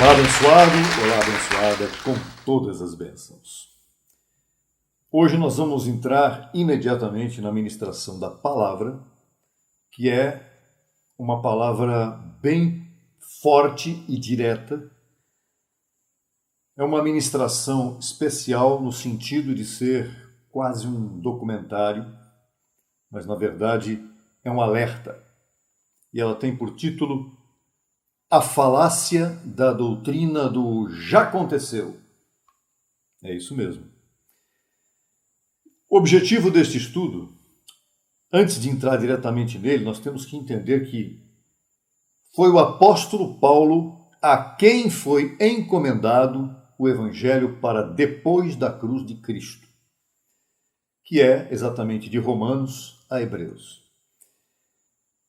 Olá, abençoado, olá, abençoada, com todas as bênçãos. Hoje nós vamos entrar imediatamente na ministração da palavra, que é uma palavra bem forte e direta. É uma ministração especial no sentido de ser quase um documentário, mas na verdade é um alerta. E ela tem por título A Falácia da Doutrina do Já Aconteceu. É isso mesmo. O objetivo deste estudo, antes de entrar diretamente nele, nós temos que entender que foi o apóstolo Paulo a quem foi encomendado o Evangelho para depois da cruz de Cristo, que é exatamente de Romanos a Hebreus.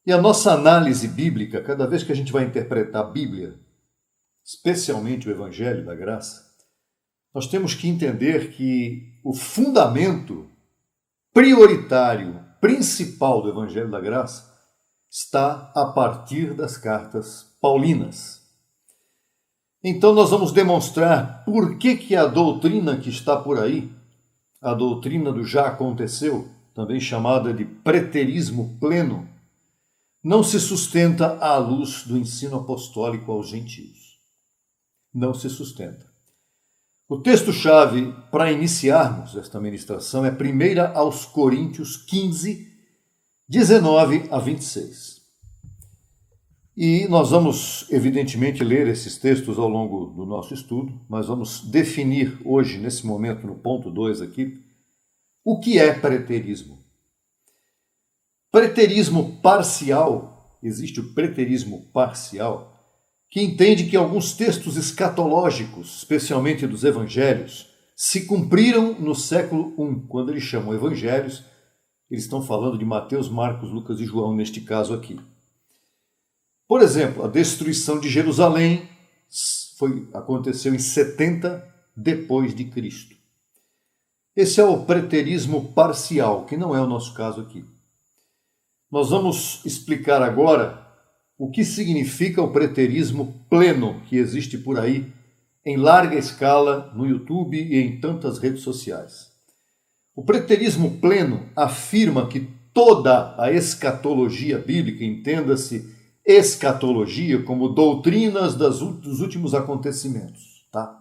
E a nossa análise bíblica, cada vez que a gente vai interpretar a Bíblia, especialmente o Evangelho da Graça, nós temos que entender que o fundamento prioritário, principal do Evangelho da Graça está a partir das cartas paulinas. Então nós vamos demonstrar por que a doutrina que está por aí, a doutrina do já aconteceu, também chamada de preterismo pleno, não se sustenta à luz do ensino apostólico aos gentios. Não se sustenta. O texto-chave para iniciarmos esta ministração é 1 aos Coríntios 15, 19 a 26. E nós vamos, evidentemente, ler esses textos ao longo do nosso estudo, mas vamos definir hoje, nesse momento, no ponto 2 aqui, o que é preterismo. Preterismo parcial, existe o preterismo parcial, que entende que alguns textos escatológicos, especialmente dos evangelhos, se cumpriram no século I. Quando eles chamam evangelhos, eles estão falando de Mateus, Marcos, Lucas e João, neste caso aqui. Por exemplo, a destruição de Jerusalém aconteceu em 70 depois de Cristo. Esse é o preterismo parcial, que não é o nosso caso aqui. Nós vamos explicar agora o que significa o preterismo pleno que existe por aí em larga escala no YouTube e em tantas redes sociais. O preterismo pleno afirma que toda a escatologia bíblica, entenda-se escatologia como doutrinas dos últimos acontecimentos, tá?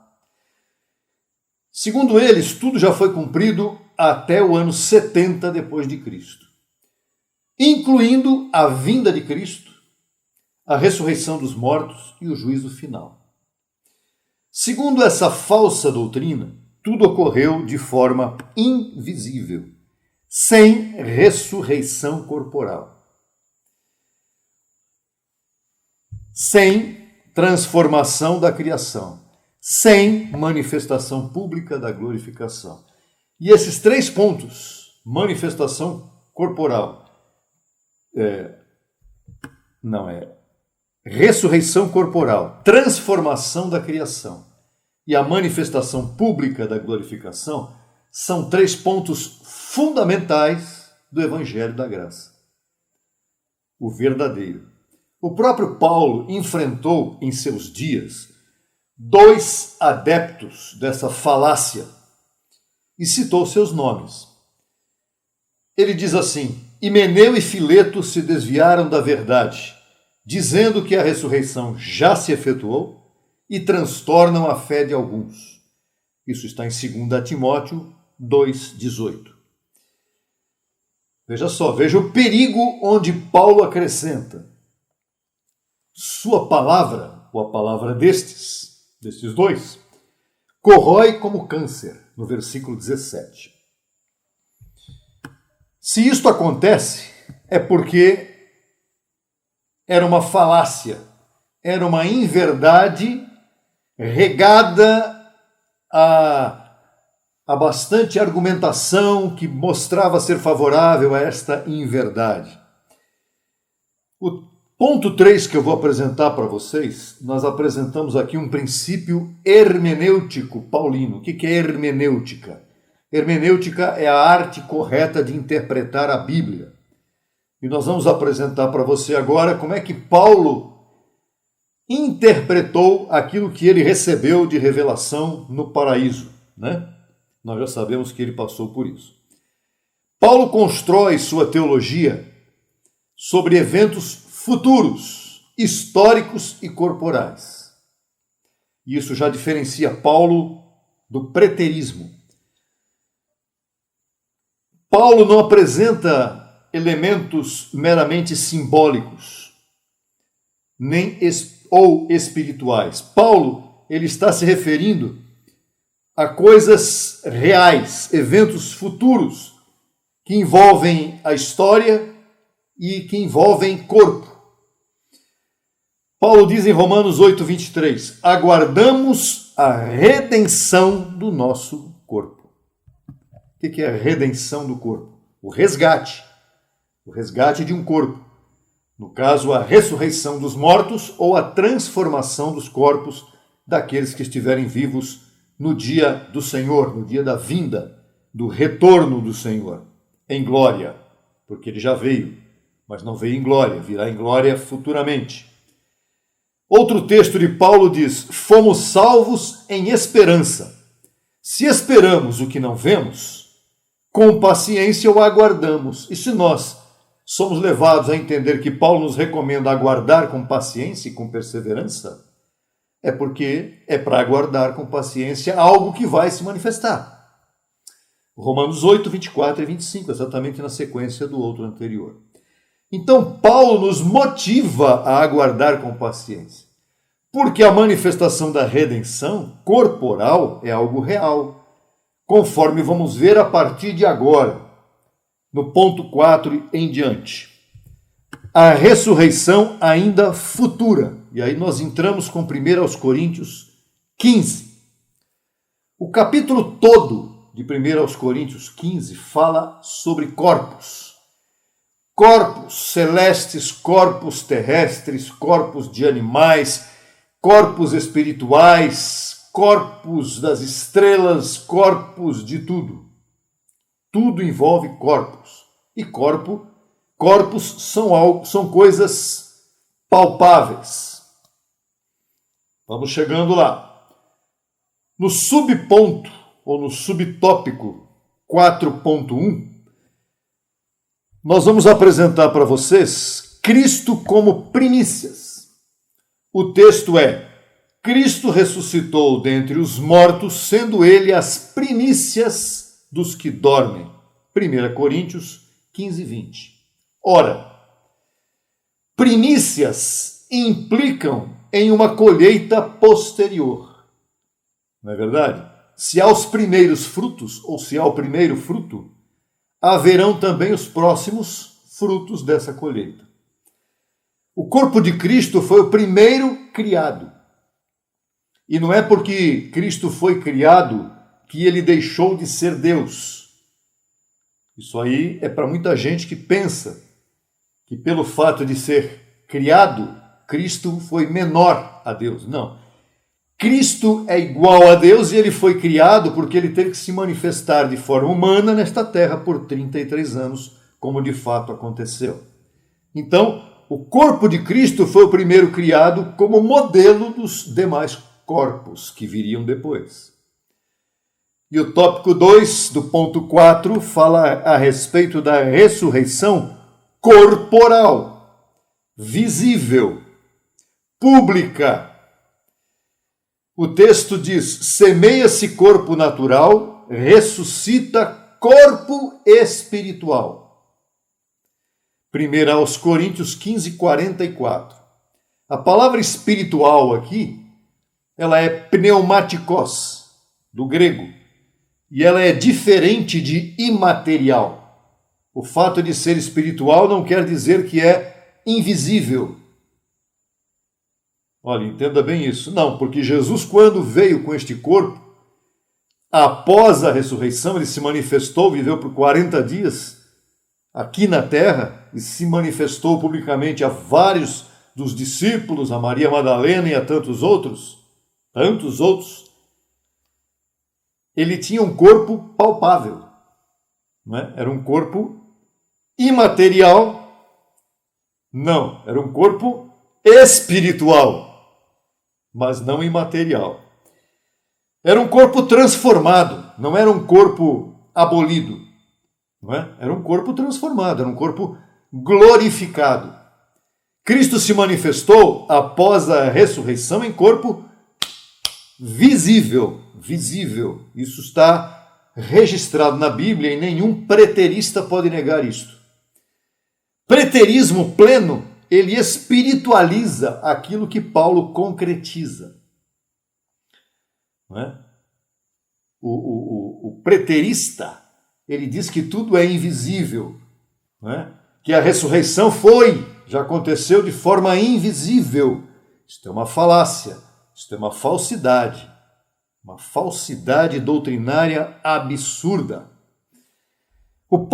Segundo eles, tudo já foi cumprido até o ano 70 depois de Cristo, incluindo a vinda de Cristo, a ressurreição dos mortos e o juízo final. Segundo essa falsa doutrina, tudo ocorreu de forma invisível, sem ressurreição corporal, sem transformação da criação, sem manifestação pública da glorificação. E esses três pontos, manifestação corporal, ressurreição corporal, transformação da criação e a manifestação pública da glorificação, são três pontos fundamentais do Evangelho da Graça. O verdadeiro. O próprio Paulo enfrentou em seus dias dois adeptos dessa falácia e citou seus nomes. Ele diz assim: Himeneu e Fileto se desviaram da verdade, dizendo que a ressurreição já se efetuou e transtornam a fé de alguns. Isso está em 2 Timóteo 2,18. Veja só, veja o perigo onde Paulo acrescenta. Sua palavra, ou a palavra destes dois, corrói como câncer, no versículo 17. Se isto acontece, é porque era uma falácia, era uma inverdade regada a bastante argumentação que mostrava ser favorável a esta inverdade. O ponto 3 que eu vou apresentar para vocês, nós apresentamos aqui um princípio hermenêutico paulino. O que é hermenêutica? Hermenêutica é a arte correta de interpretar a Bíblia. E nós vamos apresentar para você agora como é que Paulo interpretou aquilo que ele recebeu de revelação no paraíso, né? Nós já sabemos que ele passou por isso. Paulo constrói sua teologia sobre eventos futuros, históricos e corporais. E isso já diferencia Paulo do preterismo. Paulo não apresenta elementos meramente simbólicos, nem ou espirituais. Paulo, ele está se referindo a coisas reais, eventos futuros, que envolvem a história e que envolvem corpo. Paulo diz em Romanos 8:23, aguardamos a redenção do nosso corpo. O que é a redenção do corpo? O resgate de um corpo. No caso, a ressurreição dos mortos ou a transformação dos corpos daqueles que estiverem vivos no dia do Senhor, no dia da vinda, do retorno do Senhor, em glória, porque ele já veio, mas não veio em glória, virá em glória futuramente. Outro texto de Paulo diz, fomos salvos em esperança. Se esperamos o que não vemos, com paciência o aguardamos. E se nós somos levados a entender que Paulo nos recomenda aguardar com paciência e com perseverança, é porque é para aguardar com paciência algo que vai se manifestar. Romanos 8, 24 e 25, exatamente na sequência do outro anterior. Então, Paulo nos motiva a aguardar com paciência, porque a manifestação da redenção corporal é algo real, conforme vamos ver a partir de agora, no ponto 4 em diante. A ressurreição ainda futura. E aí nós entramos com 1 aos Coríntios 15. O capítulo todo de 1 aos Coríntios 15 fala sobre corpos. Corpos celestes, corpos terrestres, corpos de animais, corpos espirituais, corpos das estrelas, corpos de tudo. Tudo envolve corpos. E corpos são coisas palpáveis. Vamos chegando lá. No subponto, ou no subtópico 4.1, nós vamos apresentar para vocês Cristo como primícias. O texto é: Cristo ressuscitou dentre os mortos, sendo ele as primícias dos que dormem. 1 Coríntios 15, 20. Ora, primícias implicam em uma colheita posterior. Não é verdade? Se há os primeiros frutos, ou se há o primeiro fruto, haverão também os próximos frutos dessa colheita. O corpo de Cristo foi o primeiro criado. E não é porque Cristo foi criado que ele deixou de ser Deus. Isso aí é para muita gente que pensa que pelo fato de ser criado, Cristo foi menor a Deus. Não. Cristo é igual a Deus e ele foi criado porque ele teve que se manifestar de forma humana nesta terra por 33 anos, como de fato aconteceu. Então, o corpo de Cristo foi o primeiro criado como modelo dos demais corpos que viriam depois. E o tópico 2 do ponto 4 fala a respeito da ressurreição corporal, visível, pública. O texto diz, semeia-se corpo natural, ressuscita corpo espiritual. 1 aos Coríntios 15, 44. A palavra espiritual aqui, ela é pneumatikos, do grego, e ela é diferente de imaterial. O fato de ser espiritual não quer dizer que é invisível. Olha, entenda bem isso. Não, porque Jesus, quando veio com este corpo, após a ressurreição, ele se manifestou, viveu por 40 dias aqui na terra e se manifestou publicamente a vários dos discípulos, a Maria Madalena e a tantos outros. Ele tinha um corpo palpável, não é? Era um corpo imaterial, não, era um corpo espiritual. mas não imaterial. Era um corpo transformado, não era um corpo abolido. Não é? Era um corpo transformado, era um corpo glorificado. Cristo se manifestou após a ressurreição em corpo visível. Isso está registrado na Bíblia e nenhum preterista pode negar isto. Preterismo pleno, ele espiritualiza aquilo que Paulo concretiza. Não é? O preterista, ele diz que tudo é invisível, não é? Que a ressurreição já aconteceu de forma invisível. Isto é uma falácia, isto é uma falsidade doutrinária absurda. O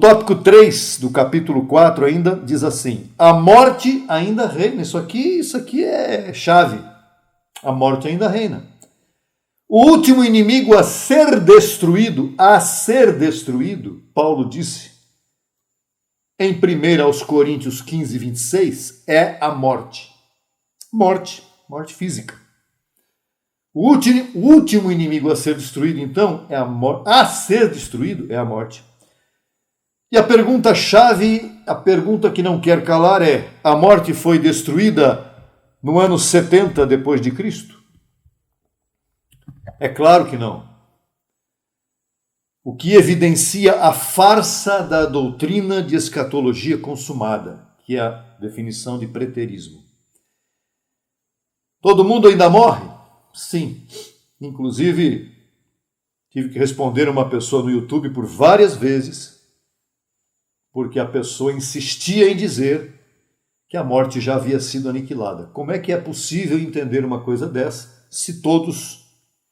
tópico 3 do capítulo 4 ainda diz assim: a morte ainda reina. Isso aqui é chave. A morte ainda reina. O último inimigo a ser destruído, Paulo disse em 1 Coríntios 15, 26, é a morte. Morte física. O último inimigo a ser destruído, então, é a morte. A ser destruído é a morte. E a pergunta-chave, a pergunta que não quer calar é: a morte foi destruída no ano 70 depois de Cristo? É claro que não. O que evidencia a farsa da doutrina de escatologia consumada, que é a definição de preterismo. Todo mundo ainda morre? Sim. Inclusive, tive que responder uma pessoa no YouTube por várias vezes, porque a pessoa insistia em dizer que a morte já havia sido aniquilada. Como é que é possível entender uma coisa dessa se todos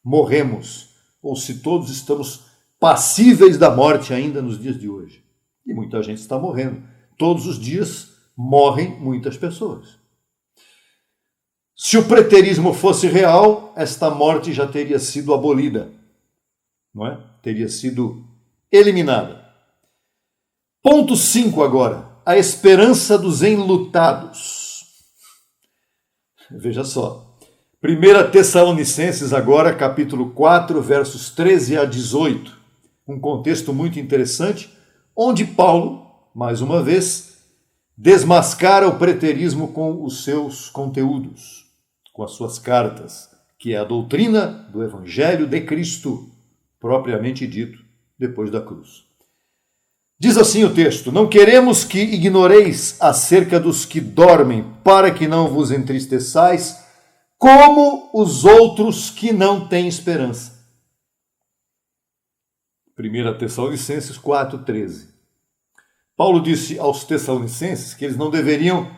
morremos, ou se todos estamos passíveis da morte ainda nos dias de hoje? E muita gente está morrendo. Todos os dias morrem muitas pessoas. Se o preterismo fosse real, esta morte já teria sido abolida, não é? Teria sido eliminada. Ponto 5 agora. A esperança dos enlutados. Veja só. 1 Tessalonicenses agora, capítulo 4, versos 13 a 18. Um contexto muito interessante, onde Paulo, mais uma vez, desmascara o preterismo com os seus conteúdos, com as suas cartas, que é a doutrina do Evangelho de Cristo, propriamente dito, depois da cruz. Diz assim o texto: não queremos que ignoreis acerca dos que dormem, para que não vos entristeçais, como os outros que não têm esperança. 1 Tessalonicenses 4,13. Paulo disse aos Tessalonicenses que eles não deveriam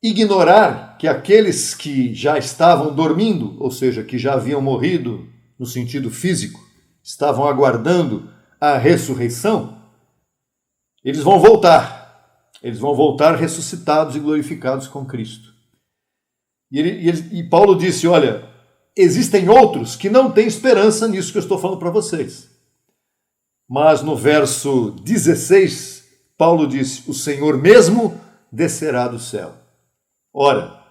ignorar que aqueles que já estavam dormindo, ou seja, que já haviam morrido no sentido físico, estavam aguardando a ressurreição, eles vão voltar. Eles vão voltar ressuscitados e glorificados com Cristo. E Paulo disse, olha, existem outros que não têm esperança nisso que eu estou falando para vocês. Mas no verso 16, Paulo disse, o Senhor mesmo descerá do céu. Ora,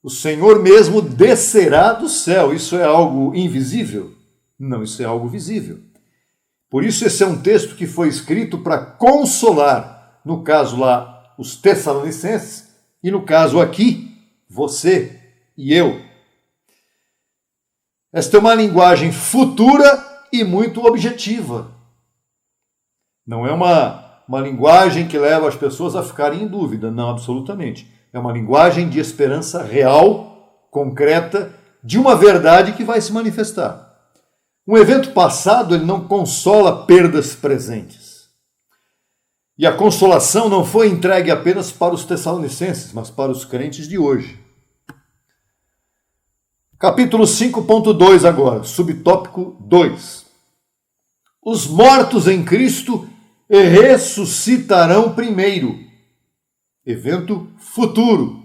o Senhor mesmo descerá do céu. Isso é algo invisível? Não, isso é algo visível. Por isso esse é um texto que foi escrito para consolar, no caso lá, os Tessalonicenses, e no caso aqui, você e eu. Esta é uma linguagem futura e muito objetiva. Não é uma linguagem que leva as pessoas a ficarem em dúvida, não, absolutamente. É uma linguagem de esperança real, concreta, de uma verdade que vai se manifestar. Um evento passado, ele não consola perdas presentes. E a consolação não foi entregue apenas para os Tessalonicenses, mas para os crentes de hoje. Capítulo 5.2 agora, subtópico 2. Os mortos em Cristo ressuscitarão primeiro. Evento futuro.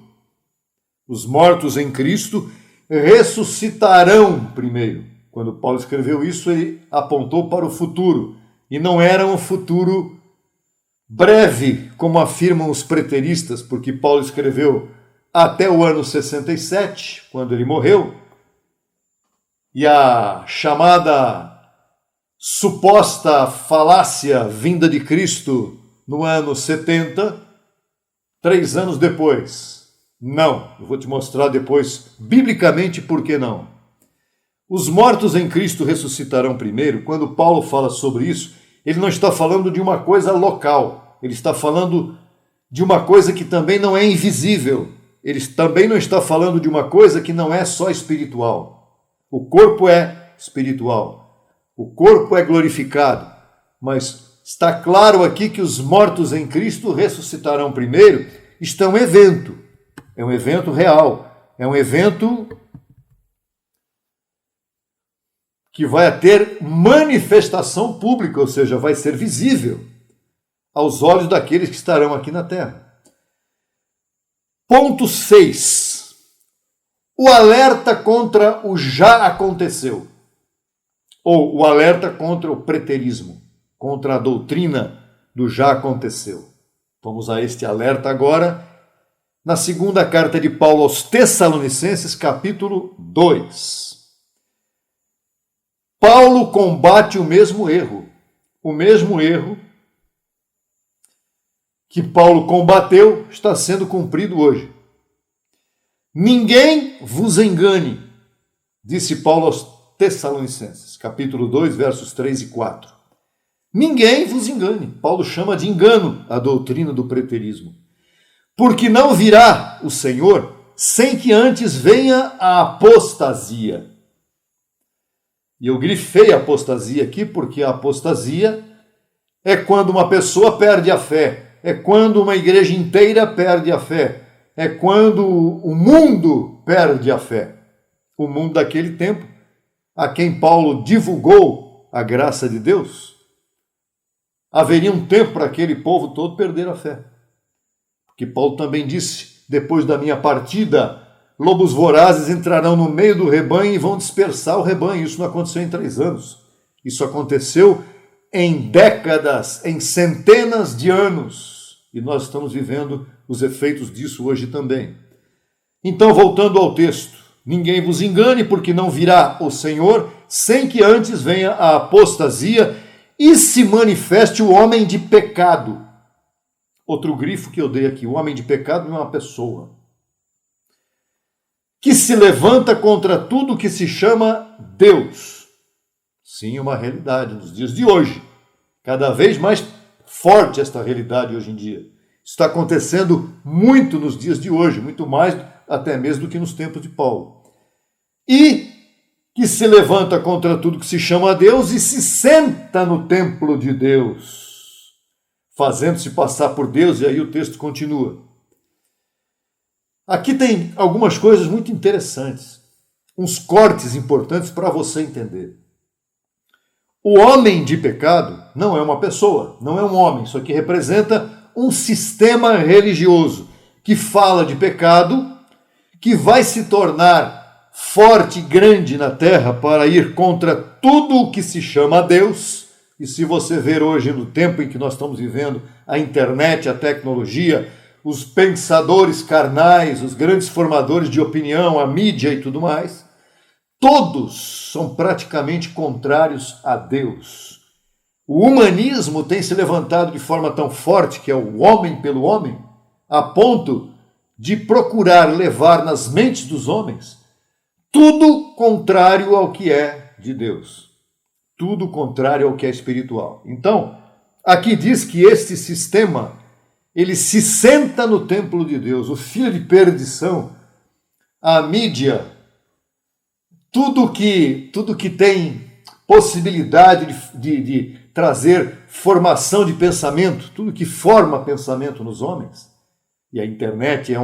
Os mortos em Cristo ressuscitarão primeiro. Quando Paulo escreveu isso, ele apontou para o futuro. E não era um futuro breve, como afirmam os preteristas, porque Paulo escreveu até o ano 67, quando ele morreu, e a chamada suposta falácia vinda de Cristo no ano 70, 3 anos depois. Não, eu vou te mostrar depois, biblicamente, por que não. Os mortos em Cristo ressuscitarão primeiro. Quando Paulo fala sobre isso, ele não está falando de uma coisa local, ele está falando de uma coisa que também não é invisível, ele também não está falando de uma coisa que não é só espiritual. O corpo é espiritual, o corpo é glorificado, mas está claro aqui que os mortos em Cristo ressuscitarão primeiro. Isto é um evento real, é um evento que vai ter manifestação pública, ou seja, vai ser visível aos olhos daqueles que estarão aqui na terra. Ponto 6. O alerta contra o já aconteceu, ou o alerta contra o preterismo, contra a doutrina do já aconteceu. Vamos a este alerta agora, na segunda carta de Paulo aos Tessalonicenses, capítulo 2. Paulo combate o mesmo erro que Paulo combateu está sendo cumprido hoje. Ninguém vos engane, disse Paulo aos Tessalonicenses, capítulo 2, versos 3 e 4. Ninguém vos engane. Paulo chama de engano a doutrina do preterismo. Porque não virá o Senhor sem que antes venha a apostasia. E eu grifei apostasia aqui porque a apostasia é quando uma pessoa perde a fé, é quando uma igreja inteira perde a fé, é quando o mundo perde a fé. O mundo daquele tempo, a quem Paulo divulgou a graça de Deus, haveria um tempo para aquele povo todo perder a fé. Porque Paulo também disse, depois da minha partida, lobos vorazes entrarão no meio do rebanho e vão dispersar o rebanho. Isso não aconteceu em 3 anos. Isso aconteceu em décadas, em centenas de anos. E nós estamos vivendo os efeitos disso hoje também. Então, voltando ao texto, ninguém vos engane, porque não virá o Senhor sem que antes venha a apostasia e se manifeste o homem de pecado. Outro grifo que eu dei aqui, o homem de pecado não é uma pessoa. Que se levanta contra tudo que se chama Deus. Sim, uma realidade nos dias de hoje. Cada vez mais forte esta realidade hoje em dia. Está acontecendo muito nos dias de hoje, muito mais até mesmo do que nos tempos de Paulo. E que se levanta contra tudo que se chama Deus e se senta no templo de Deus, fazendo-se passar por Deus, e aí o texto continua. Aqui tem algumas coisas muito interessantes, uns cortes importantes para você entender. O homem de pecado não é uma pessoa, não é um homem, isso aqui representa um sistema religioso que fala de pecado, que vai se tornar forte e grande na terra para ir contra tudo o que se chama Deus. E se você ver hoje, no tempo em que nós estamos vivendo, a internet, a tecnologia, os pensadores carnais, os grandes formadores de opinião, a mídia e tudo mais, todos são praticamente contrários a Deus. O humanismo tem se levantado de forma tão forte, que é o homem pelo homem, a ponto de procurar levar nas mentes dos homens tudo contrário ao que é de Deus. Tudo contrário ao que é espiritual. Então, aqui diz que este sistema, ele se senta no templo de Deus. O fio de perdição, a mídia, tudo que tem possibilidade de trazer formação de pensamento, tudo que forma pensamento nos homens, e a internet é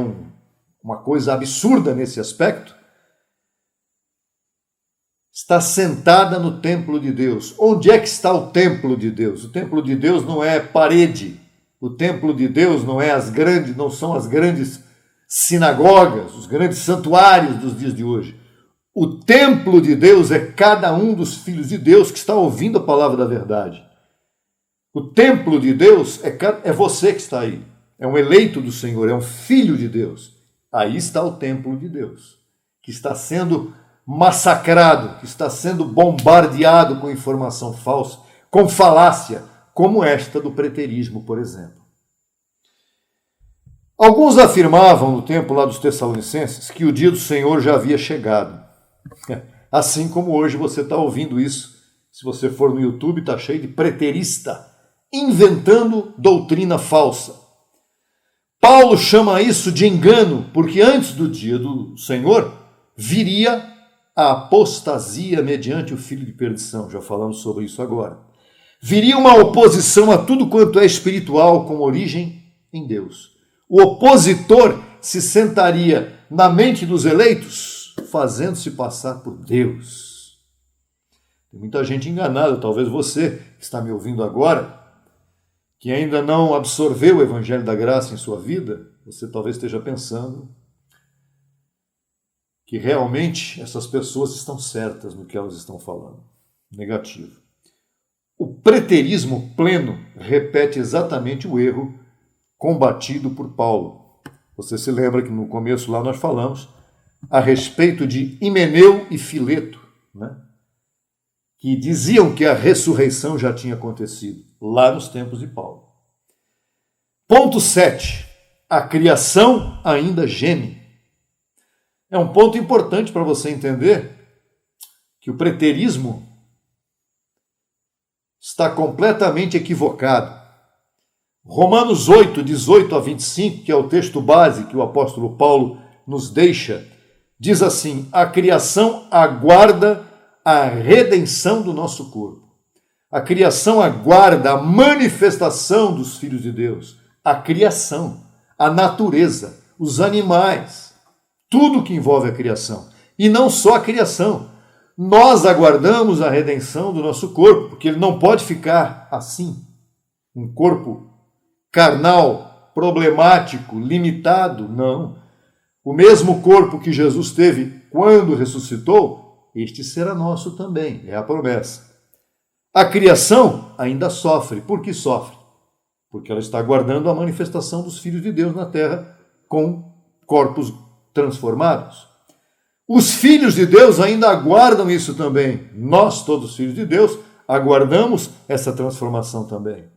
uma coisa absurda nesse aspecto, está sentada no templo de Deus. Onde é que está o templo de Deus? O templo de Deus não é parede, o templo de Deus não são as grandes sinagogas, os grandes santuários dos dias de hoje. O templo de Deus é cada um dos filhos de Deus que está ouvindo a palavra da verdade. O templo de Deus é você que está aí. É um eleito do Senhor, é um filho de Deus. Aí está o templo de Deus, que está sendo massacrado, que está sendo bombardeado com informação falsa, com falácia, como esta do preterismo, por exemplo. Alguns afirmavam no tempo lá dos Tessalonicenses que o dia do Senhor já havia chegado. Assim como hoje você está ouvindo isso. Se você for no YouTube, está cheio de preterista, inventando doutrina falsa. Paulo chama isso de engano, porque antes do dia do Senhor viria a apostasia mediante o filho de perdição. Já falamos sobre isso agora. Viria uma oposição a tudo quanto é espiritual com origem em Deus. O opositor se sentaria na mente dos eleitos, fazendo-se passar por Deus. Tem muita gente enganada, talvez você que está me ouvindo agora, que ainda não absorveu o Evangelho da Graça em sua vida, você talvez esteja pensando que realmente essas pessoas estão certas no que elas estão falando. Negativo. O preterismo pleno repete exatamente o erro combatido por Paulo. Você se lembra que no começo lá nós falamos a respeito de Himeneu e Fileto, né? Que diziam que a ressurreição já tinha acontecido, lá nos tempos de Paulo. Ponto 7. A criação ainda geme. É um ponto importante para você entender que o preterismo está completamente equivocado. Romanos 8, 18 a 25, que é o texto base que o apóstolo Paulo nos deixa, diz assim: a criação aguarda a redenção do nosso corpo. A criação aguarda a manifestação dos filhos de Deus. A criação, a natureza, os animais, tudo que envolve a criação. E não só a criação. Nós aguardamos a redenção do nosso corpo, porque ele não pode ficar assim. Um corpo carnal, problemático, limitado, não. O mesmo corpo que Jesus teve quando ressuscitou, este será nosso também, é a promessa. A criação ainda sofre. Por que sofre? Porque ela está aguardando a manifestação dos filhos de Deus na terra com corpos transformados. Os filhos de Deus ainda aguardam isso também. Nós, todos filhos de Deus, aguardamos essa transformação também.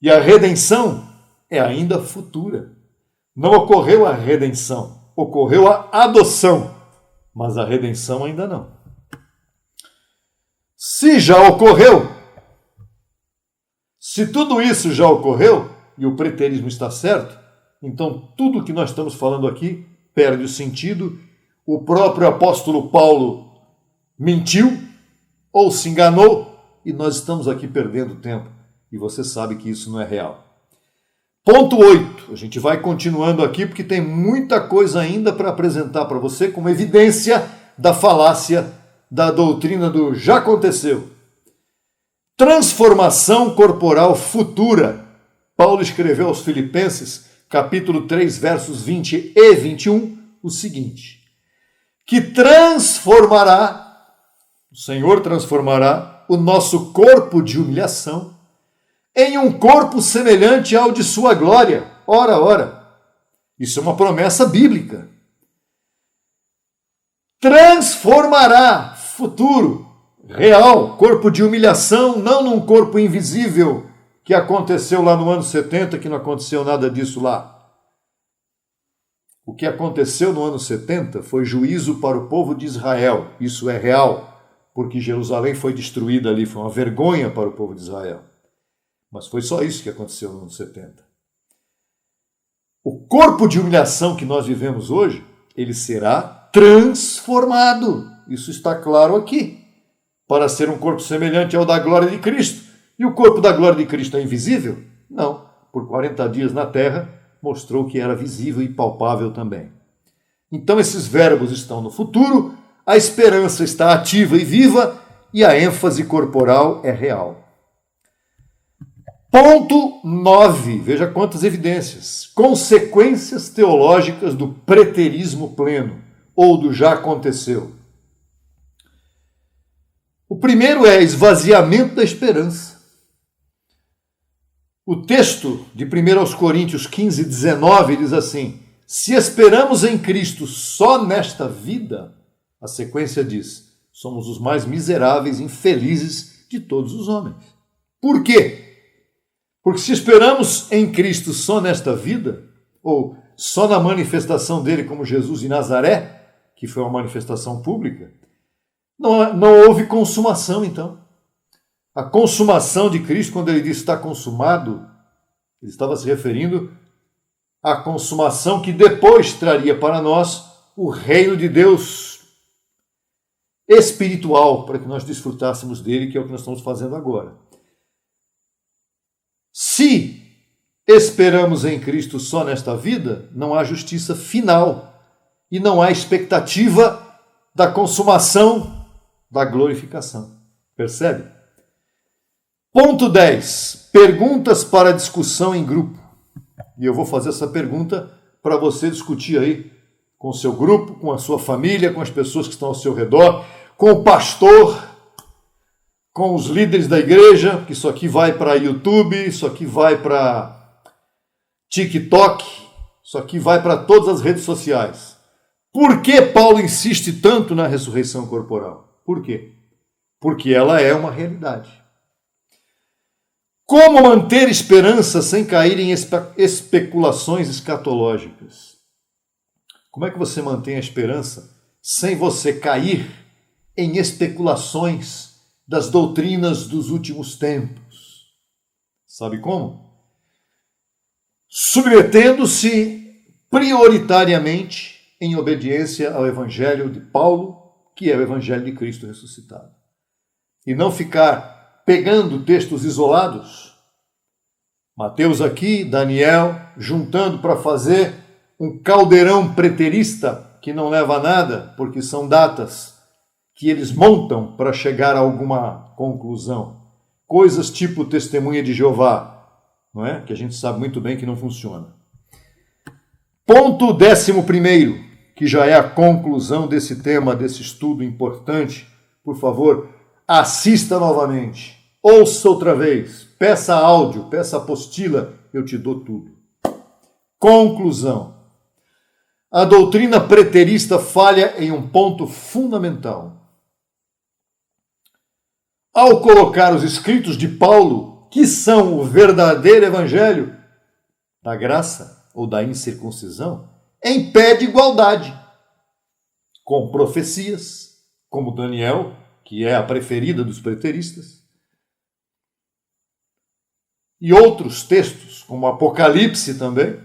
E a redenção é ainda futura. Não ocorreu a redenção, ocorreu a adoção, mas a redenção ainda não. Se já ocorreu, se tudo isso já ocorreu, e o preterismo está certo, então tudo que nós estamos falando aqui perde o sentido. O próprio apóstolo Paulo mentiu ou se enganou e nós estamos aqui perdendo tempo. E você sabe que isso não é real. Ponto 8. A gente vai continuando aqui porque tem muita coisa ainda para apresentar para você como evidência da falácia da doutrina do já aconteceu. Transformação corporal futura. Paulo escreveu aos Filipenses, capítulo 3, versos 20 e 21, o seguinte: que transformará, o Senhor transformará o nosso corpo de humilhação em um corpo semelhante ao de sua glória. Ora, ora, isso é uma promessa bíblica. Transformará, futuro, real, corpo de humilhação, não num corpo invisível que aconteceu lá no ano 70, que não aconteceu nada disso lá. O que aconteceu no ano 70 foi juízo para o povo de Israel. Isso é real, porque Jerusalém foi destruída ali, foi uma vergonha para o povo de Israel. Mas foi só isso que aconteceu no ano 70. O corpo de humilhação que nós vivemos hoje, ele será transformado. Isso está claro aqui. Para ser um corpo semelhante ao da glória de Cristo. E o corpo da glória de Cristo é invisível? Não. Por 40 dias na terra, mostrou que era visível e palpável também. Então esses verbos estão no futuro, a esperança está ativa e viva e a ênfase corporal é real. Ponto 9. Veja quantas evidências. Consequências teológicas do preterismo pleno, ou do já aconteceu. O primeiro é esvaziamento da esperança. O texto de 1 Coríntios 15, 19 diz assim: se esperamos em Cristo só nesta vida, a sequência diz, somos os mais miseráveis e infelizes de todos os homens. Por quê? Porque se esperamos em Cristo só nesta vida, ou só na manifestação dele como Jesus de Nazaré, que foi uma manifestação pública, não houve consumação, então. A consumação de Cristo, quando ele disse está consumado, ele estava se referindo à consumação que depois traria para nós o reino de Deus espiritual, para que nós desfrutássemos dele, que é o que nós estamos fazendo agora. Se esperamos em Cristo só nesta vida, não há justiça final e não há expectativa da consumação da glorificação. Percebe? Ponto 10. Perguntas para discussão em grupo. E eu vou fazer essa pergunta para você discutir aí com o seu grupo, com a sua família, com as pessoas que estão ao seu redor, com o pastor, com os líderes da igreja, que isso aqui vai para YouTube, isso aqui vai para TikTok, isso aqui vai para todas as redes sociais. Por que Paulo insiste tanto na ressurreição corporal? Por quê? Porque ela é uma realidade. Como manter esperança sem cair em especulações escatológicas? Como é que você mantém a esperança sem você cair em especulações das doutrinas dos últimos tempos? Sabe como? Submetendo-se prioritariamente em obediência ao Evangelho de Paulo, que é o Evangelho de Cristo ressuscitado. E não ficar pegando textos isolados, Mateus aqui, Daniel, juntando para fazer um caldeirão preterista que não leva a nada, porque são datas que eles montam para chegar a alguma conclusão. Coisas tipo testemunha de Jeová, não é? Que a gente sabe muito bem que não funciona. Ponto 11º, que já é a conclusão desse tema, desse estudo importante. Por favor, assista novamente. Ouça outra vez, peça áudio, peça apostila, eu te dou tudo. Conclusão. A doutrina preterista falha em um ponto fundamental. Ao colocar os escritos de Paulo, que são o verdadeiro evangelho da graça ou da incircuncisão, em pé de igualdade, com profecias, como Daniel, que é a preferida dos preteristas, e outros textos, como Apocalipse também.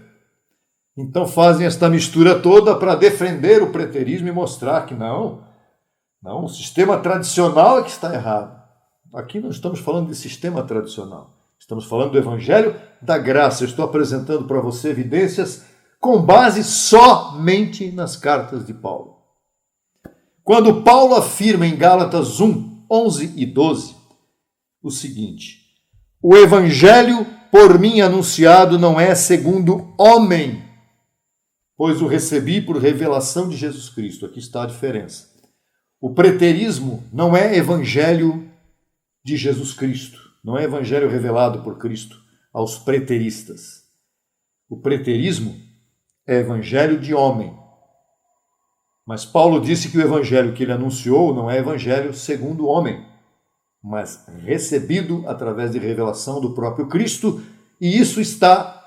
Então fazem esta mistura toda para defender o preterismo e mostrar que não, o sistema tradicional é que está errado. Aqui não estamos falando de sistema tradicional, estamos falando do Evangelho da Graça. Eu estou apresentando para você evidências com base somente nas cartas de Paulo. Quando Paulo afirma em Gálatas 1, 11 e 12, o seguinte: o evangelho por mim anunciado não é segundo homem, pois o recebi por revelação de Jesus Cristo. Aqui está a diferença. O preterismo não é evangelho de Jesus Cristo, não é evangelho revelado por Cristo aos preteristas. O preterismo é evangelho de homem. Mas Paulo disse que o evangelho que ele anunciou não é evangelho segundo o homem, mas recebido através de revelação do próprio Cristo, e isso está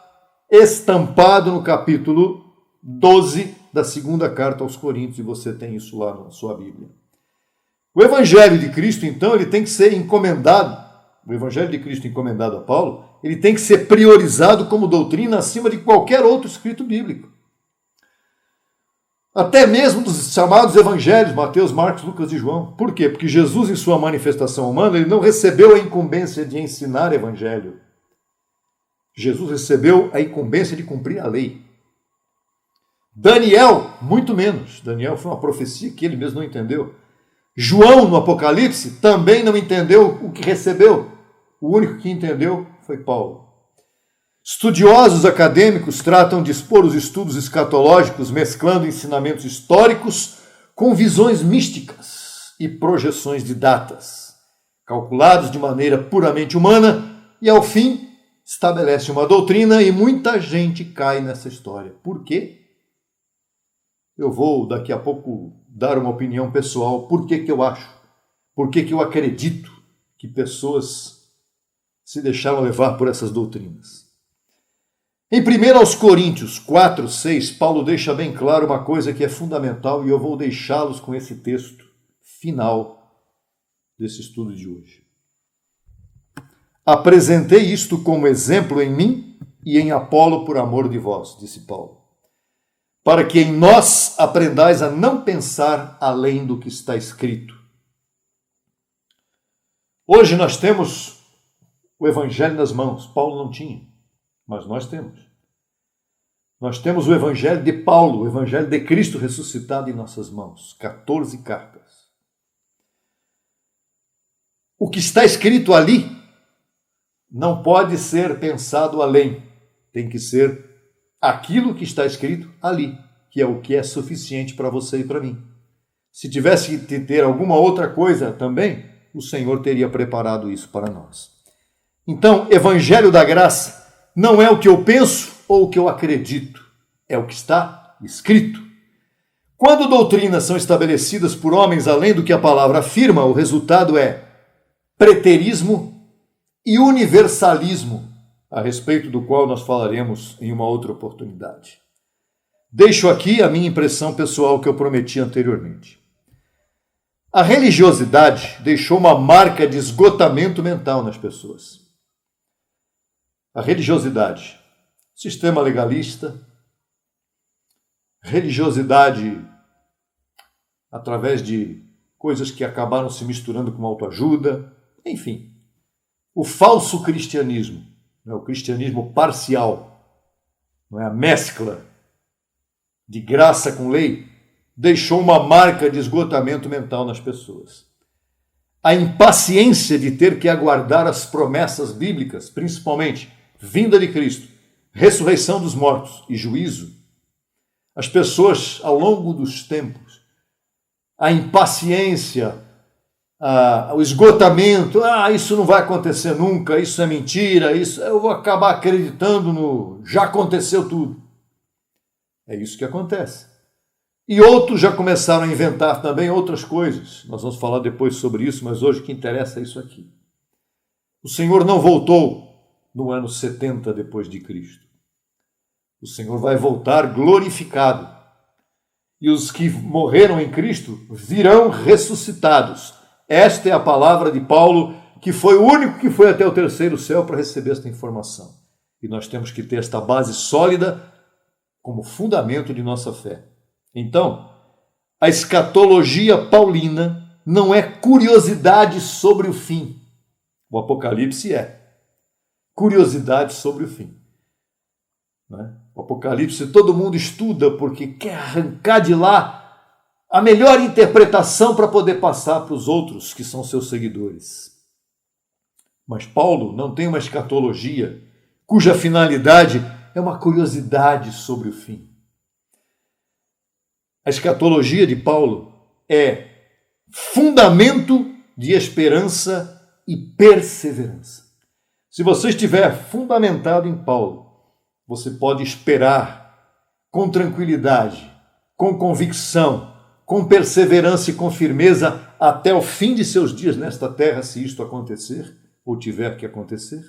estampado no capítulo 12 da segunda carta aos Coríntios, e você tem isso lá na sua Bíblia. O Evangelho de Cristo, então, ele tem que ser encomendado, o Evangelho de Cristo encomendado a Paulo, ele tem que ser priorizado como doutrina acima de qualquer outro escrito bíblico. Até mesmo dos chamados evangelhos, Mateus, Marcos, Lucas e João. Por quê? Porque Jesus, em sua manifestação humana, ele não recebeu a incumbência de ensinar evangelho. Jesus recebeu a incumbência de cumprir a lei. Daniel, muito menos. Daniel foi uma profecia que ele mesmo não entendeu. João, no Apocalipse, também não entendeu o que recebeu. O único que entendeu foi Paulo. Estudiosos acadêmicos tratam de expor os estudos escatológicos mesclando ensinamentos históricos com visões místicas e projeções de datas, calculados de maneira puramente humana, e ao fim estabelece uma doutrina e muita gente cai nessa história. Por quê? eu vou daqui a pouco dar uma opinião pessoal, por que eu acho, por que eu acredito que pessoas se deixaram levar por essas doutrinas. Em 1 Coríntios 4, 6, Paulo deixa bem claro uma coisa que é fundamental e eu vou deixá-los com esse texto final desse estudo de hoje. Apresentei isto como exemplo em mim e em Apolo por amor de vós, disse Paulo, para que em nós aprendais a não pensar além do que está escrito. Hoje nós temos o Evangelho nas mãos. Paulo não tinha, mas nós temos. Nós temos o Evangelho de Paulo, o Evangelho de Cristo ressuscitado em nossas mãos. 14 cartas. O que está escrito ali não pode ser pensado além. Tem que ser aquilo que está escrito ali, que é o que é suficiente para você e para mim. Se tivesse que ter alguma outra coisa também, o Senhor teria preparado isso para nós. Então, Evangelho da Graça não é o que eu penso ou o que eu acredito, é o que está escrito. Quando doutrinas são estabelecidas por homens além do que a palavra afirma, o resultado é preterismo e universalismo, a respeito do qual nós falaremos em uma outra oportunidade. Deixo aqui a minha impressão pessoal que eu prometi anteriormente. A religiosidade deixou uma marca de esgotamento mental nas pessoas. A religiosidade, sistema legalista, religiosidade através de coisas que acabaram se misturando com autoajuda, enfim, o falso cristianismo, o cristianismo parcial, não é a mescla de graça com lei, deixou uma marca de esgotamento mental nas pessoas. A impaciência de ter que aguardar as promessas bíblicas, principalmente vinda de Cristo, ressurreição dos mortos e juízo, as pessoas ao longo dos tempos, a impaciência, o esgotamento, isso não vai acontecer nunca, isso é mentira, isso eu vou acabar acreditando no já aconteceu tudo. É isso que acontece. E outros já começaram a inventar também outras coisas. Nós vamos falar depois sobre isso, mas hoje o que interessa é isso aqui. O Senhor não voltou no ano 70 depois de Cristo. O Senhor vai voltar glorificado. E os que morreram em Cristo virão ressuscitados. Esta é a palavra de Paulo, que foi o único que foi até o terceiro céu para receber esta informação. E nós temos que ter esta base sólida como fundamento de nossa fé. Então, a escatologia paulina não é curiosidade sobre o fim. O Apocalipse é curiosidade sobre o fim. O Apocalipse todo mundo estuda porque quer arrancar de lá a melhor interpretação para poder passar para os outros que são seus seguidores. Mas Paulo não tem uma escatologia cuja finalidade é uma curiosidade sobre o fim. A escatologia de Paulo é fundamento de esperança e perseverança. Se você estiver fundamentado em Paulo, você pode esperar com tranquilidade, com convicção, com perseverança e com firmeza até o fim de seus dias nesta terra, se isto acontecer ou tiver que acontecer,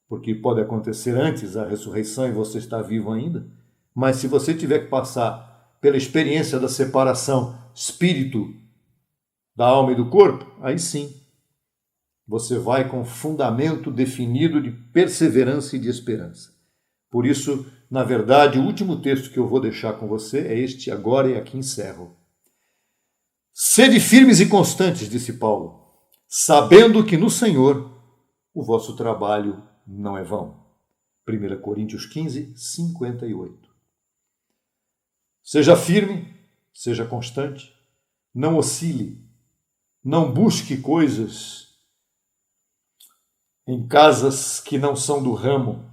porque pode acontecer antes a ressurreição e você está vivo ainda, mas se você tiver que passar pela experiência da separação espírito da alma e do corpo, aí sim, você vai com fundamento definido de perseverança e de esperança. Por isso, na verdade, o último texto que eu vou deixar com você é este agora e aqui encerro. Sede firmes e constantes, disse Paulo, sabendo que no Senhor o vosso trabalho não é vão. 1 Coríntios 15, 58. Seja firme, seja constante, não oscile, não busque coisas em casas que não são do ramo,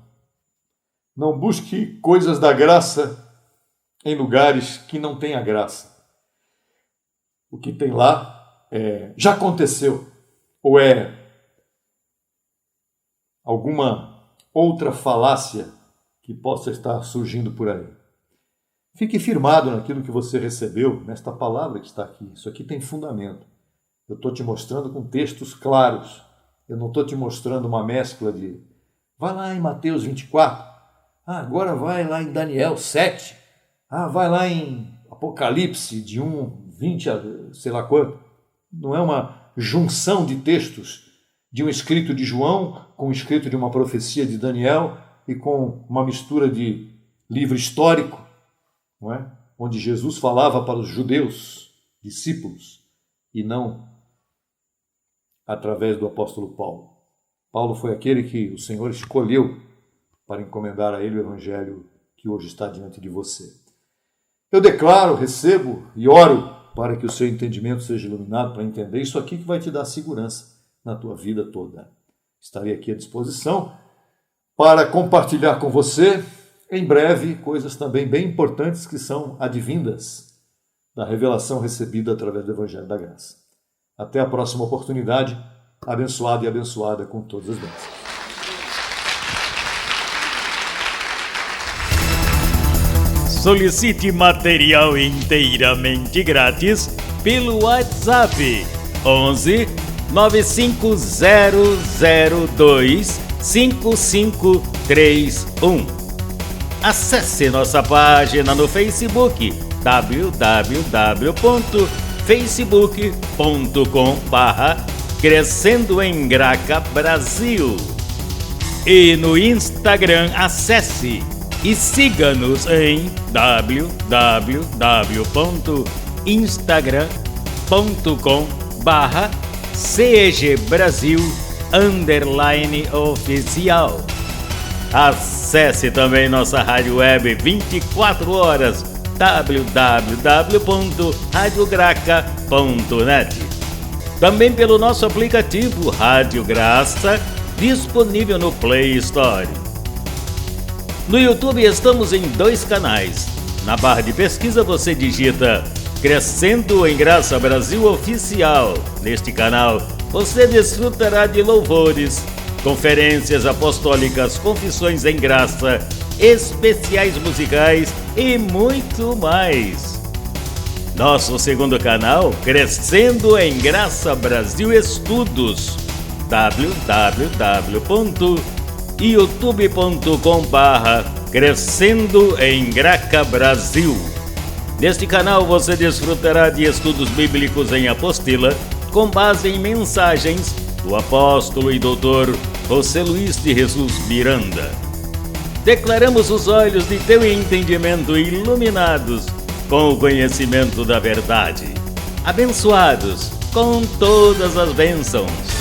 não busque coisas da graça em lugares que não têm a graça. O que tem lá já aconteceu, ou é alguma outra falácia que possa estar surgindo por aí. Fique firmado naquilo que você recebeu, nesta palavra que está aqui. Isso aqui tem fundamento. Eu estou te mostrando com textos claros. Eu não estou te mostrando uma mescla de... Vai lá em Mateus 24. Agora vai lá em Daniel 7. Vai lá em Apocalipse de 1, 20 a sei lá quanto. Não é uma junção de textos de um escrito de João com um escrito de uma profecia de Daniel e com uma mistura de livro histórico, não é? Onde Jesus falava para os judeus, discípulos, e não através do apóstolo Paulo. Paulo foi aquele que o Senhor escolheu para encomendar a ele o evangelho que hoje está diante de você. Eu declaro, recebo e oro para que o seu entendimento seja iluminado para entender isso aqui que vai te dar segurança na tua vida toda. Estarei aqui à disposição para compartilhar com você, em breve, coisas também bem importantes que são advindas da revelação recebida através do Evangelho da Graça. Até a próxima oportunidade, abençoado e abençoada com todas as bênçãos. Solicite material inteiramente grátis pelo WhatsApp 11 95002 5531. Acesse nossa página no Facebook www.facebook.com/Crescendo em Graca Brasil e no Instagram acesse e siga-nos em www.instagram.com/CEGBrasil_oficial. Acesse também nossa rádio web 24 horas www.radiograca.net. Também pelo nosso aplicativo Rádio Graça, disponível no Play Store. No YouTube estamos em 2 canais. Na barra de pesquisa você digita Crescendo em Graça Brasil Oficial. Neste canal você desfrutará de louvores, conferências apostólicas, confissões em graça, especiais musicais e muito mais. Nosso segundo canal, Crescendo em Graça Brasil Estudos, www.youtube.com/Crescendo em Graca Brasil. Neste canal você desfrutará de estudos bíblicos em apostila, com base em mensagens do apóstolo e doutor José Luiz de Jesus Miranda. Declaramos os olhos de teu entendimento iluminados com o conhecimento da verdade, abençoados com todas as bênçãos.